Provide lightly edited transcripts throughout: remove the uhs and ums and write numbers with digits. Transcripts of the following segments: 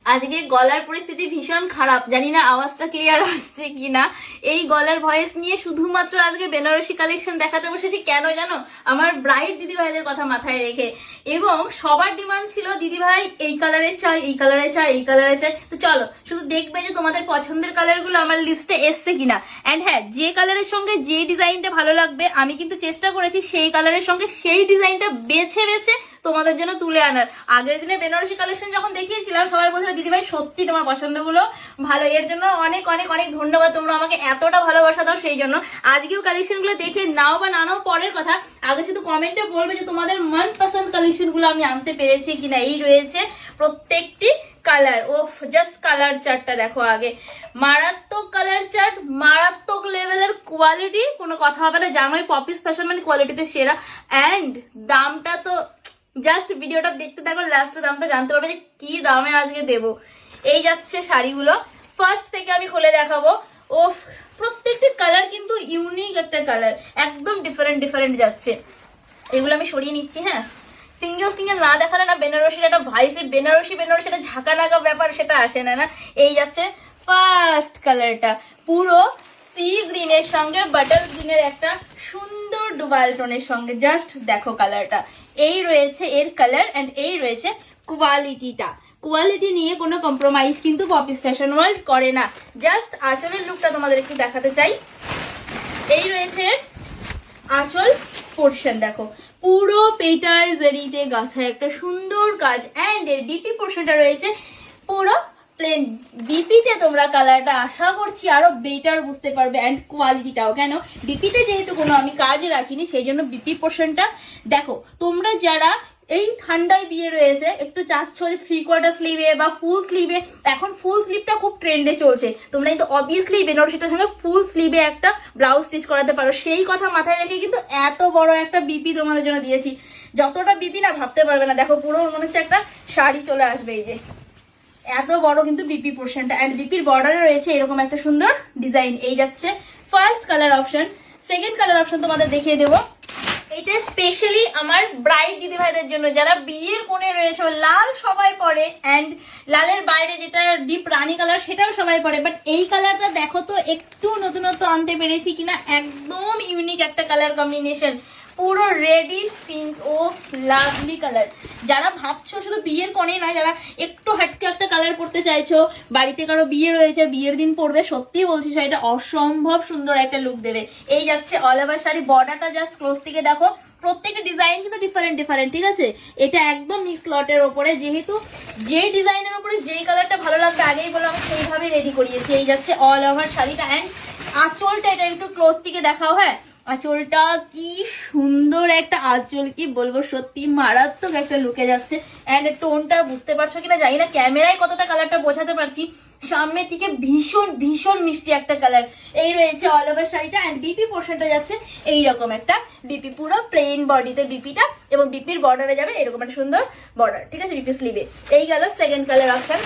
আজকে গলার পরিস্থিতি ভীষণ খারাপ, জানি না আওয়াজটা ক্লিয়ার আসছে কিনা। এই গলার ভয়েস নিয়ে শুধুমাত্র আজকে বেনারসি কালেকশন দেখাতে বসেছি। কেন জানো? আমার ব্রাইড দিদি ভাইদের কথা মাথায় রেখে, এবং সবার ডিমান্ড ছিল দিদি ভাই এই কালারের চাই, এই কালারের চাই, এই কালারের চাই। তো চলো শুধু দেখবে যে তোমাদের পছন্দের কালারগুলো আমার লিস্টে এসছে কিনা। অ্যান্ড হ্যাঁ, যে কালারের সঙ্গে যে ডিজাইনটা ভালো লাগবে আমি কিন্তু চেষ্টা করেছি সেই কালারের সঙ্গে সেই ডিজাইনটা বেছে বেছে তোমাদের জন্য তুলে আনার। আগের দিনে বেনারসি কালেকশন যখন দেখিয়েছিলাম সবাই বলছিল দিদি ভাই সত্যি তোমার পছন্দগুলো ভালো, এর জন্য অনেক অনেক অনেক ধন্যবাদ। তোমরা আমাকে এতটা ভালোবাসা দাও, সেই জন্য আজকেও কালেকশনগুলো দেখে নাও বা না নাও পরের কথা, আগে শুধু কমেন্টে বলবে যে তোমাদের মনপসন্দ কালেকশনগুলো আমি আনতে পেরেছি কিনা। এই রয়েছে প্রত্যেকটি কালার। ওফ, জাস্ট কালার চার্টটা দেখো আগে, মারাত্মক কালার চার্ট, মারাত্মক লেভেলের কোয়ালিটি, কোনো কথা হবে না। জামাই পপিস ফ্যাশন মানে কোয়ালিটিতে সেরা। অ্যান্ড দামটা তো জাস্ট ভিডিওটা দেখতে থাকো, লাস্টে দামটা জানতে পারবে যে কি দামে আজকে দেবো। এই যাচ্ছে শাড়িগুলো, ফার্স্ট থেকে আমি খুলে দেখাবো। ও প্রত্যেকটি কালার কিন্তু ইউনিক একটা কালার, একদম ডিফারেন্ট ডিফারেন্ট যাচ্ছে। এগুলো আমি সরিয়ে নিচ্ছি। হ্যাঁ, সিঙ্গেল সিঙ্গেল না দেখালে না বেনারসির একটা ভাইসে, বেনারসি বেনারসি একটা ঝাঁকা নাকা ব্যাপার সেটা আসে না। না, এই যাচ্ছে ফার্স্ট কালারটা, পুরো সি গ্রিনের সঙ্গে বাটার গ্রিনের একটা সুন্দর ডুবাল টোনের সঙ্গে। জাস্ট দেখো কালারটা, এই রয়েছে এর কালার অ্যান্ড এই রয়েছে কোয়ালিটিটা। কোয়ালিটি নিয়ে কোনো কম্প্রোমাইজ কিন্তু পপিস ফ্যাশন ওয়ার্ল্ড করে না। জাস্ট আঁচলের লুকটা তোমাদের একটু দেখাতে চাই। এই রয়েছে আঁচল পোর্শন, দেখো পুরো পেটার জরিতে গাঁথা একটা সুন্দর কাজ। অ্যান্ড এর বিপি পোর্শনটা রয়েছে পুরো প্লেন। বিপিতে তোমরা কালারটা আশা করছি আরো বেটার বুঝতে পারবে, অ্যান্ড কোয়ালিটিটাও। কেন বিপিতে যেহেতু কোনো আমি কাজ রাখিনি সেই জন্য বিপি পোর্শনটা দেখো। তোমরা যারা এই ঠান্ডায় বিয়ে রয়েছে একটু চাচ্ছ যে 3/4 স্লিভে বা ফুল স্লিভে, এখন ফুল স্লিভটা খুব ট্রেন্ডে চলছে, তোমরা কিন্তু অবভিয়াসলি বেনারসিটার সঙ্গে ফুল স্লিভে একটা ব্লাউজ স্টিচ করাতে পারো। সেই কথা মাথায় রেখে কিন্তু এত বড় একটা বিপি তোমাদের জন্য দিয়েছি। যতটা বিপি না ভাবতে পারবে না, দেখো পুরো মনে হচ্ছে একটা শাড়ি চলে আসবে। এই যে এত বড় কিন্তু বিপি পোর্শনটা, অ্যান্ড বিপির বর্ডারে রয়েছে এরকম একটা সুন্দর ডিজাইন। এই যাচ্ছে first colour option. Second colour option তোমাদের দেখিয়ে দেবো। এটা স্পেশালি আমার ব্রাইড দিদি ভাইদের জন্য যারা বিয়ের কোণে রয়েছে। লাল সবাই পরে, অ্যান্ড লালের বাইরে যেটা ডিপ রানী কালার সেটাও সবাই পরে, বাট এই কালারটা দেখো তো একটু নতুনত্ব আনতে পেরেছি কিনা। একদম ইউনিক একটা কালার কম্বিনেশন, পুরো রেডিশ পিঙ্ক। ও লাভলি কালার। যারা ভাবছো শুধু বিয়ের কোণে নয়, যারা একটু হাটকে একটা কালার পরতে চাইছো, বাড়িতে কারো বিয়ে রয়েছে বিয়ের দিন পরবে, সত্যি বলছি শাড়িটা অসম্ভব সুন্দর একটা লুক দেবে। এই যাচ্ছে অল ওভার শাড়ি, বর্ডারটা জাস্ট ক্লোজ থেকে দেখো। প্রত্যেকটা ডিজাইন কিন্তু ডিফারেন্ট ডিফারেন্ট, ঠিক আছে? এটা একদম মিক্স লটের ওপরে, যেহেতু যে ডিজাইনের ওপরে যেই কালারটা ভালো লাগবে আগেই বলে আমি সেইভাবে রেডি করিয়েছি। এই যাচ্ছে অল ওভার শাড়িটা, অ্যান্ড আঁচলটা এটা একটু ক্লোজ থেকে দেখাও। হ্যাঁ, আঁচলটা কি সুন্দর একটা আঁচল, কি বলবো, সত্যি মারাত্মক একটা লুকে যাচ্ছে। অ্যান্ড টোনটা বুঝতে পারছো কিনা জানি না, ক্যামেরায় কতটা কালারটা বোঝাতে পারছি, সামনে থেকে ভীষণ ভীষণ মিষ্টি একটা কালার। এই রয়েছে অল ওভার শাড়িটা, অ্যান্ড বিপি পোর্শনটা যাচ্ছে এইরকম একটা বিপি, পুরো প্লেন বডিতে বিপিটা, এবং বিপির বর্ডারে যাবে এরকম একটা সুন্দর বর্ডার, ঠিক আছে, বিপি স্লিভে। এই গেল second colour option.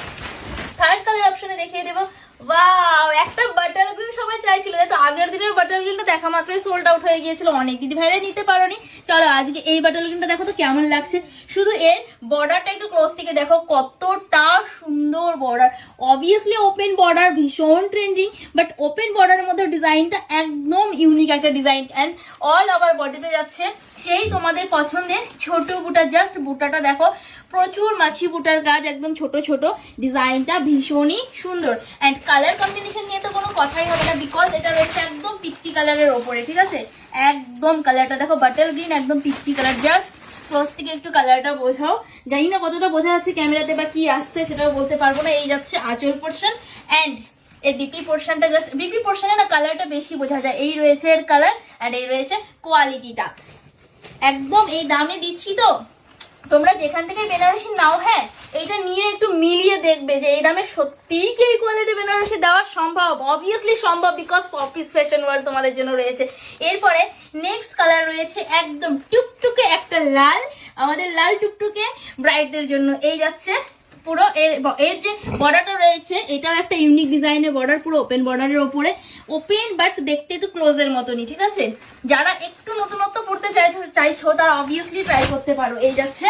Third colour অপশনে দেখিয়ে দেবো। ওয়াও, একটা বাটার গ্রিন সবাই চাইছিল, তো আগের দিনের বাটার গ্রিনটা দেখা মাত্রই সোল্ড আউট হয়ে গিয়েছিল, অনেক দিদি ভাইরাই নিতে পারোনি। চলো আজকে এই বাটার গ্রিনটা দেখো তো কেমন লাগছে। শুধু এর বর্ডারটা একটু ক্লোজ থেকে দেখো, কতটা সুন্দর বর্ডার। অবভিয়াসলি ওপেন বর্ডার ভীষণ ট্রেন্ডিং, বাট ওপেন বর্ডারের মধ্যে ডিজাইনটা একদম ইউনিক একটা ডিজাইন। অ্যান্ড অল ওভার বডিতে যাচ্ছে সেই তোমাদের পছন্দের ছোট বুটা। জাস্ট বুটাটা দেখো, প্রচুর মাছি বুটার কাজ, একদম ছোট ছোট, ডিজাইনটা ভীষণই সুন্দর। অ্যান্ড কালার কম্বিনেশন নিয়ে তো কোনো কথাই হবে না, বিকজ এটা রয়েছে একদম পিত্তি কালারের ওপরে, ঠিক আছে? একদম কালারটা দেখো বাটার গ্রিন, একদম পিত্তি কালার। জাস্ট ক্লোজ থেকে একটু কালারটা বোঝাও, জানি না কতটা বোঝা যাচ্ছে ক্যামেরাতে বা কি আসছে সেটাও বলতে পারবো না। এই যাচ্ছে আঁচল পোর্শন, অ্যান্ড এর বিপি পোর্শনটা, জাস্ট বিপি পোর্শনে না কালারটা বেশি বোঝা যায়। এই রয়েছে এর কালার, অ্যান্ড এই রয়েছে কোয়ালিটিটা। একদম এই দামে দিচ্ছি তো তোমরা যেখান থেকে বেনারসি নাও, হ্যাঁ এইটা নিয়ে একটু মিলিয়ে দেখবে যে এই দামে সত্যিই কি এই কোয়ালিটি বেনারসি দেওয়া সম্ভব। অবভিয়াসলি সম্ভব, বিকজ পপিস ফ্যাশন ওয়ার্ল্ড তোমাদের জন্য রয়েছে। এরপরে নেক্সট কালার রয়েছে একদম টুকটুকে একটা লাল, আমাদের লাল টুকটুকে ব্রাইডদের জন্য। এই যাচ্ছে পুরো এর যে বর্ডারটা রয়েছে এটাও একটা ইউনিক ডিজাইনের বর্ডার, পুরো ওপেন বর্ডারের ওপরে, ওপেন বাট দেখতে একটু ক্লোজের মতনই, ঠিক আছে? যারা একটু নতুনত্ব পড়তে চাইছো তারা অবভিয়াসলি ট্রাই করতে পারো। এই যাচ্ছে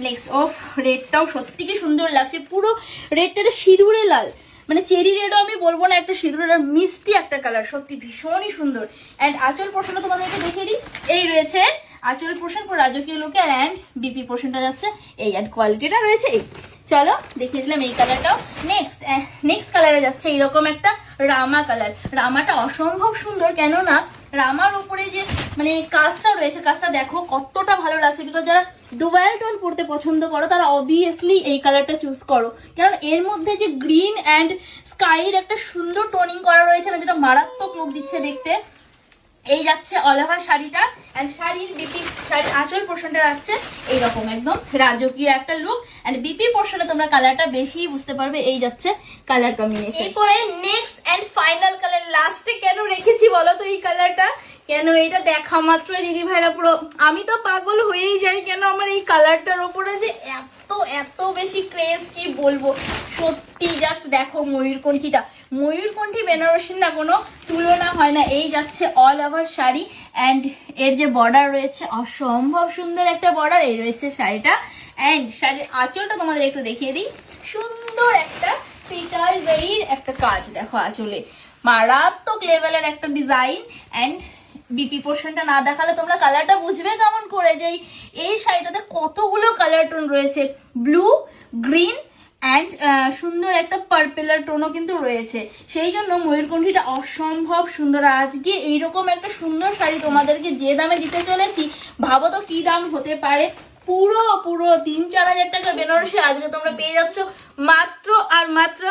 নেক্সট। অফ রেডটাও সত্যি কি সুন্দর লাগছে, পুরো রেডটা সিঁদুরে লাল, মানে চেরি রেডও আমি বলবো না, একটা সিঁদুরের মিষ্টি একটা কালার, সত্যি ভীষণই সুন্দর। অ্যান্ড আঁচল পোর্শনটা তোমাদেরকে দেখিয়ে দিই, এই রয়েছে আঁচল পোর্শন পুরো রাজকীয় লুকে, অ্যান্ড বিপি পোর্শনটা যাচ্ছে এই, অ্যান্ড কোয়ালিটিটা রয়েছে এই। চলো দেখিয়ে দিলাম এই কালারটাও। নেক্সট কালারে যাচ্ছে এইরকম একটা রামা কালার। রামাটা অসম্ভব সুন্দর, কেননা রামার উপরে যে মানে কাজটা রয়েছে, কাজটা দেখো কতটা ভালো লাগছে। বিকজ যারা ডুয়াল টোন পড়তে পছন্দ করো তারা অবভিয়াসলি এই কালারটা চুজ করো, কারণ এর মধ্যে যে গ্রিন অ্যান্ড স্কাইর একটা সুন্দর টোনিং করা রয়েছে না, যেটা মারাত্মক লুক দিচ্ছে দেখতে। এই যাচ্ছে অল ওভার শাড়িটা, এন্ড শাড়ির বিপি শাড়ির আঁচল পোর্শনটা যাচ্ছে এইরকম একদম রাজকীয় একটা লুক, এন্ড বিপি পোর্শনে তোমরা কালারটা বেশি বুঝতে পারবে। এই যাচ্ছে কালার কম্বিনেশন। এরপরে নেক্সট এন্ড ফাইনাল কালার, লাস্টে কেন রেখেছি বলো তো এই কালারটা? কেন এটা দেখা মাত্র দিদি ভাইরা পুরো আমি তো পাগল হয়েই যাই, কেন আমার এই কালারটার ওপরে যে এত বেশি ক্রেজ, কি বলবো। সত্যি জাস্ট দেখো ময়ূরকণ্ঠীটা, ময়ূরকণ্ঠী বেনারসির না কোনো তুলনা হয় না। এই যাচ্ছে অল ওভার শাড়ি, অ্যান্ড এর যে বর্ডার রয়েছে অসম্ভব সুন্দর একটা বর্ডার, এই রয়েছে শাড়িটা। অ্যান্ড শাড়ির আঁচলটা তোমাদের একটু দেখিয়ে দিই, সুন্দর একটা পিটাল জরির একটা কাজ দেখো আঁচলে, মারাত্মক লেভেলের একটা ডিজাইন। অ্যান্ড বিপি পোর্শনটা না দেখালে তোমরা কালারটা বুঝবে কেমন করে যে এই শাড়িটাতে কতগুলো কালার টোন রয়েছে, ব্লু, গ্রিন অ্যান্ড সুন্দর একটা পার্পেলার টোনও কিন্তু রয়েছে। সেই জন্য ময়ূরকণ্ঠীটা অসম্ভব সুন্দর। আজকে এইরকম একটা সুন্দর শাড়ি তোমাদেরকে যে দামে দিতে চলেছি, ভাবো তো কি দাম হতে পারে। পুরো 3-4 হাজার টাকার বেনারসি আজকে তোমরা পেয়ে যাচ্ছ মাত্র আর মাত্র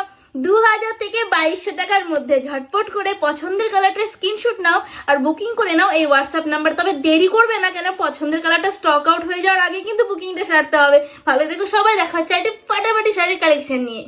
2000 থেকে 2200 টাকার মধ্যে। ঝটপট করে পছন্দের কালারটার স্ক্রিনশট নাও আর বুকিং করে নাও এই হোয়াটসঅ্যাপ নাম্বার। তবে দেরি করবে না, কেন পছন্দের কালারটা স্টক আউট হয়ে যাওয়ার আগে কিন্তু বুকিংটা সারতে হবে। ভালো থেকো সবাই, দেখা হচ্ছে একটা ফাটাফাটি শাড়ির কালেকশন নিয়ে।